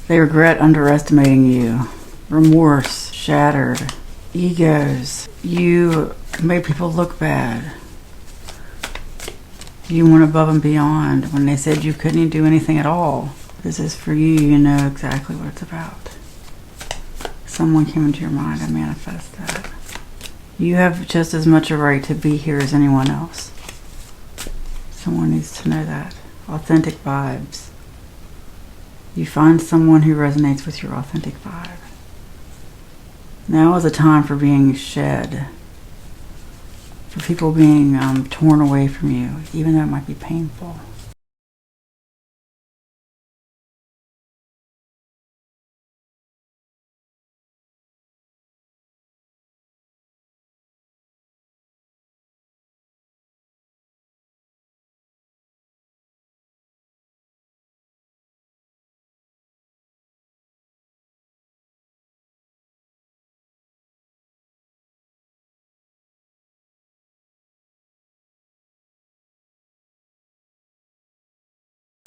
They regret underestimating you. Remorse, shattered, egos. You made people look bad. You went above and beyond when they said you couldn't do anything at all. This is for you. You know exactly what it's about. Someone came into your mind and manifest that. You have just as much a right to be here as anyone else. Someone needs to know that. Authentic vibes. You find someone who resonates with your authentic vibe. Now is a time for being shed. For people being torn away from you, even though it might be painful.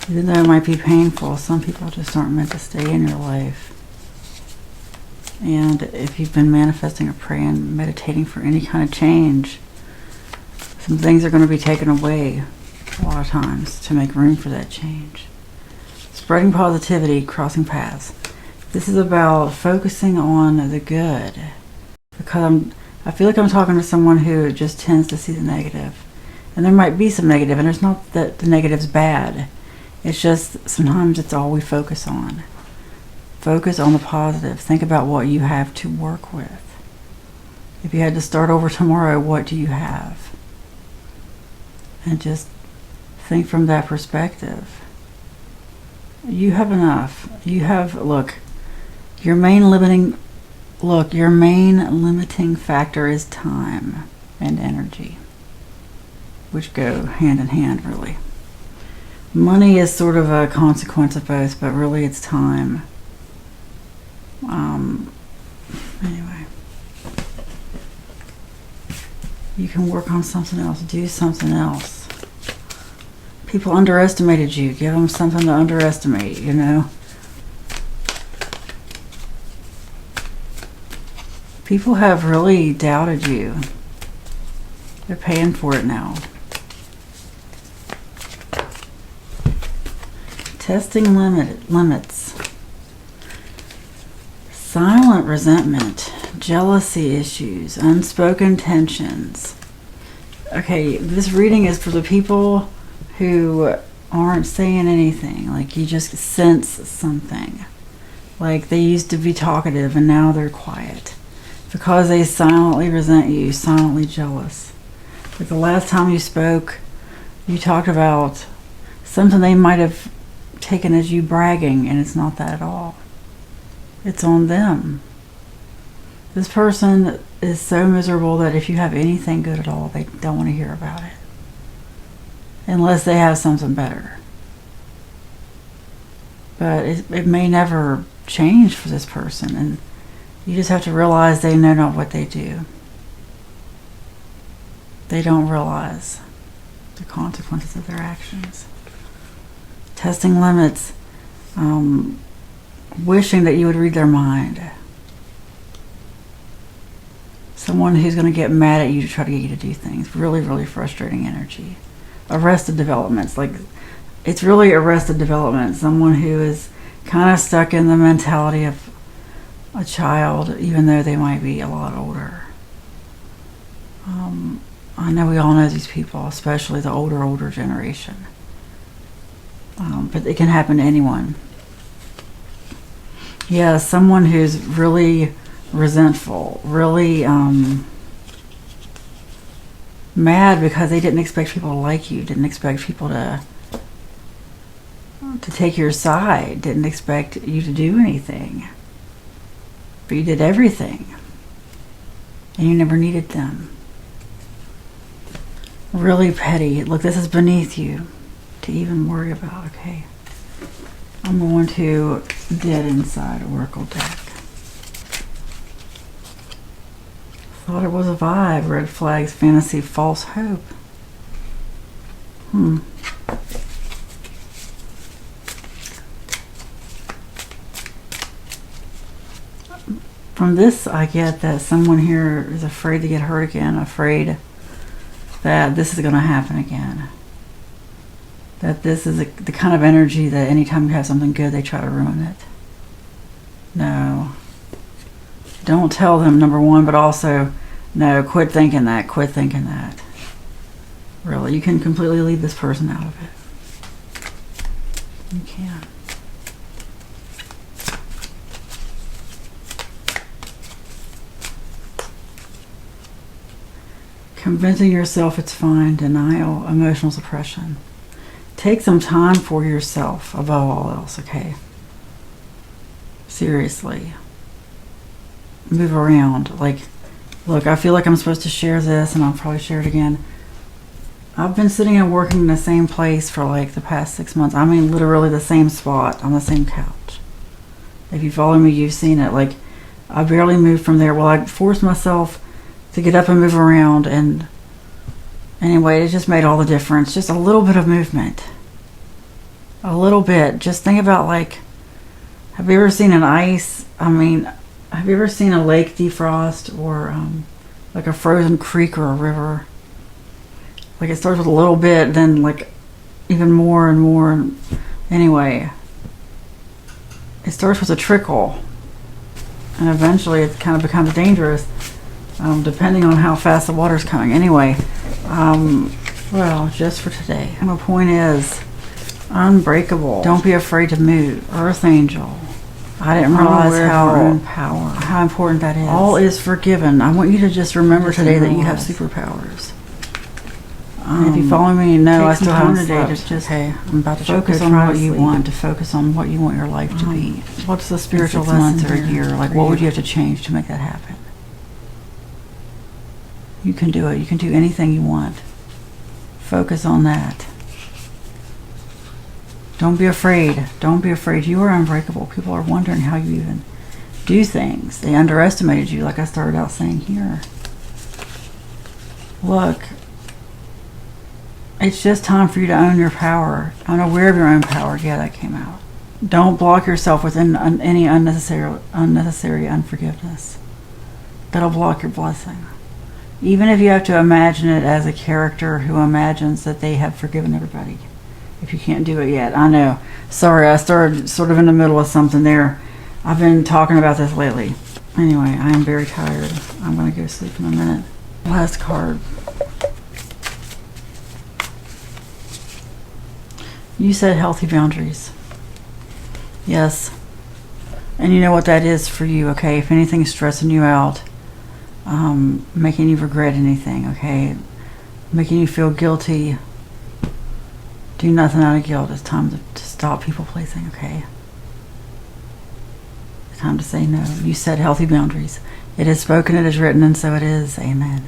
Even though it might be painful, some people just aren't meant to stay in your life. And if you've been manifesting or praying, meditating for any kind of change, some things are going to be taken away a lot of times to make room for that change. Spreading positivity, crossing paths. This is about focusing on the good. Because I feel like I'm talking to someone who just tends to see the negative. And there might be some negative, and it's not that the negative's bad. It's just sometimes it's all we focus on. Focus on the positive. Think about what you have to work with. If you had to start over tomorrow, what do you have? And just think from that perspective. You have enough. You have, your main limiting factor is time and energy, which go hand in hand, really. Money is sort of a consequence of both, but really it's time. Anyway. You can work on something else. Do something else. People underestimated you. Give them something to underestimate, you know. People have really doubted you. They're paying for it now. Testing limits. Silent resentment, jealousy issues, unspoken tensions. Okay, this reading is for the people who aren't saying anything. Like you just sense something. Like they used to be talkative and now they're quiet. Because they silently resent you, silently jealous. Like the last time you spoke, you talked about something they might have taken as you bragging, and it's not that at all. It's on them. This person is so miserable that if you have anything good at all, they don't want to hear about it. Unless they have something better. But it may never change for this person, and you just have to realize they know not what they do. They don't realize the consequences of their actions. Testing limits, wishing that you would read their mind. Someone who's going to get mad at you to try to get you to do things. Really, really frustrating energy. Arrested developments, like it's really arrested development. Someone who is kind of stuck in the mentality of a child, even though they might be a lot older. I know we all know these people, especially the older generation. But it can happen to anyone. Yeah, someone who's really resentful, really mad because they didn't expect people to like you, didn't expect people to take your side, didn't expect you to do anything. But you did everything. And you never needed them. Really petty. Look, this is beneath you to even worry about, okay? I'm going to Dead Inside Oracle deck. Thought it was a vibe. Red flags, fantasy, false hope. From this, I get that someone here is afraid to get hurt again, afraid that this is going to happen again. That this is the kind of energy that anytime you have something good, they try to ruin it. No. Don't tell them, number one, but also, no, quit thinking that, quit thinking that. Really, you can completely leave this person out of it. You can. Convincing yourself it's fine, denial, emotional suppression. Take some time for yourself above all else, okay? Seriously. Move around. Like, look, I feel like I'm supposed to share this, and I'll probably share it again. I've been sitting and working in the same place for like the past 6 months. I mean, literally the same spot on the same couch. If you follow me, you've seen it. Like, I barely moved from there. Well, I forced myself to get up and move around, and anyway, it just made all the difference. Just a little bit of movement. A little bit. Just think about, like, have you ever seen an ice? I mean, have you ever seen a lake defrost, or like a frozen creek or a river? Like, it starts with a little bit, then like even more and more. Anyway, it starts with a trickle, and eventually it kind of becomes dangerous, depending on how fast the water's coming. Anyway, well, just for today, my point is, unbreakable. Don't be afraid to move. Earth angel. I didn't realize how important that is. All is forgiven. I want you to just remember today that you have superpowers. If you follow me, no, I still haven't slept. It's just, hey, I'm about to focus on what you want. To focus on what you want your life to be. What's the spiritual lesson or a year? Like, what would you have to change to make that happen? You can do it. You can do anything you want. Focus on that. Don't be afraid. Don't be afraid. You are unbreakable. People are wondering how you even do things. They underestimated you, like I started out saying here. Look, it's just time for you to own your power. I'm aware of your own power. Yeah, that came out. Don't block yourself with any unnecessary unforgiveness. That'll block your blessing. Even if you have to imagine it as a character who imagines that they have forgiven everybody. If you can't do it yet. I know. Sorry, I started sort of in the middle of something there. I've been talking about this lately. Anyway, I am very tired. I'm going to go sleep in a minute. Last card. You said healthy boundaries. Yes. And you know what that is for you, okay? If anything's stressing you out, making you regret anything, okay? Making you feel guilty, do nothing out of guilt. It's time to stop people pleasing, okay? It's time to say no. You said healthy boundaries. It is spoken, it is written, and so it is. Amen.